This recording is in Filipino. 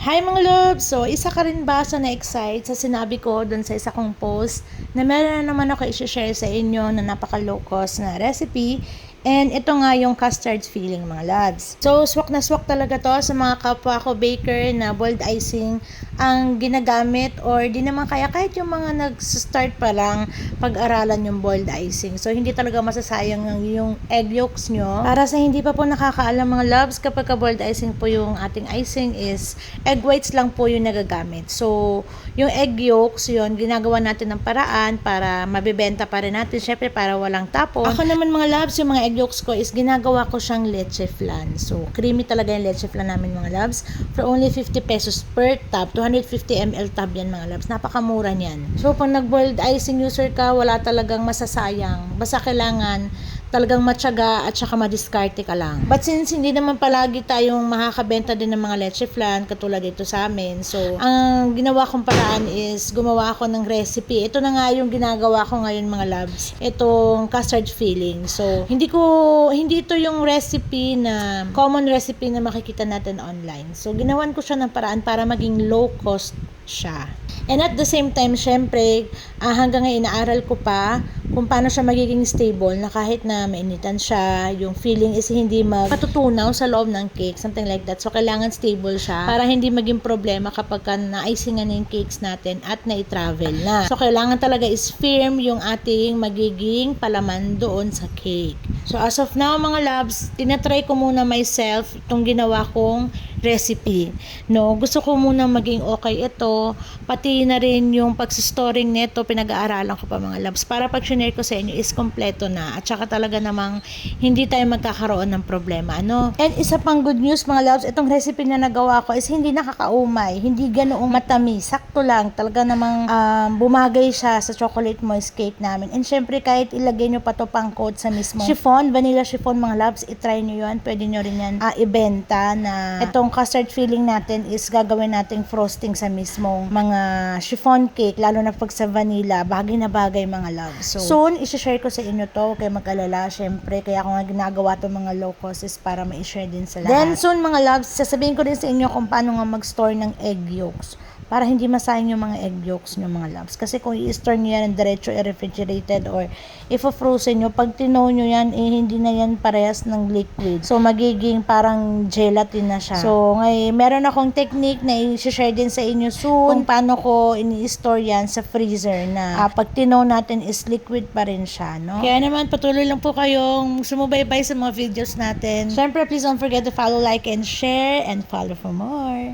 Hi mga loves! So, isa ka rin ba sa na-excite sa sinabi ko dun sa isa kong post na meron na naman ako i-share sa inyo na napaka-low cost na recipe? And ito nga yung custard filling mga loves. So, swak na swak talaga to sa mga kapwa ko baker na boiled icing ang ginagamit or di naman kaya kahit yung mga nag-start pa lang pag-aralan yung boiled icing. So, hindi talaga masasayang yung egg yolks nyo. Para sa hindi pa po nakakaalam mga loves, kapag boiled icing po yung ating icing is egg whites lang po yung nagagamit. So, yung egg yolks, yun, ginagawa natin ng paraan para mabibenta pa rin natin. Syempre, para walang tapon. Ako naman mga loves, yung mga egg yolks ko is ginagawa ko siyang leche flan. So, creamy talaga yung leche flan namin mga loves. For only 50 pesos per tub, 250 ml tub yan mga loves. Napakamura niyan. So, pag nag-boiled icing user ka, wala talagang masasayang. Basta kailangan talagang matyaga at saka madiskarte ka lang. But since hindi naman palagi tayong makakabenta din ng mga leche flan katulad dito sa amin, so ang ginawa kong paraan is gumawa ako ng recipe. Ito na nga yung ginagawa ko ngayon mga loves. Itong custard filling. So hindi ito yung recipe na common recipe na makikita natin online. So ginawan ko siya ng paraan para maging low cost siya. And at the same time, syempre, hanggang ngayon inaaral ko pa kung paano siya magiging stable na kahit na mainitan siya, yung filling is hindi matutunaw sa loob ng cake, something like that. So, kailangan stable siya para hindi maging problema kapag na-icingan na yung cakes natin at na-travel na. So, kailangan talaga is firm yung ating magiging palaman doon sa cake. So, as of now, mga loves, tinatry ko muna myself itong ginawa kong recipe. No, gusto ko muna maging okay ito, pati na rin yung pag-storing nito, pinag-aaralan ko pa mga loves para pag share ko sa inyo is kompleto na at saka talaga namang hindi tayo magkakaroon ng problema, ano? And isa pang good news mga loves, itong recipe na nagawa ko is hindi nakakaumay, hindi ganoong matamis, sakto lang, talaga namang bumagay siya sa chocolate moist cake namin. And syempre kahit ilagay nyo pa to pang coat sa mismo chiffon, vanilla chiffon mga loves, itry nyo yun, pwede nyo rin yan ibenta na itong custard filling natin is gagawin nating frosting sa mismong mga chiffon cake, lalo na pag sa vanilla, bagay na bagay mga loves. So, soon, isi-share ko sa inyo to, kaya mag-alala, syempre, kaya ako nga ginagawa to mga low cost is para ma-share din sa lahat. Then, soon mga loves, sasabihin ko din sa inyo kung paano nga mag-store ng egg yolks para hindi masayang yung mga egg yolks nyo mga loves. Kasi kung i-store nyo yan diretso refrigerated or i-frozen nyo, pag tinaw nyo yan, hindi na yan parehas ng liquid. So, magiging parang gelatin na siya. So, meron akong technique na i-share din sa inyo soon kung paano ko ini-store yan sa freezer na pag tinaw natin is liquid pa rin siya, no? Kaya naman, patuloy lang po kayong sumubaybay sa mga videos natin. Siyempre, please don't forget to follow, like, and share, and follow for more.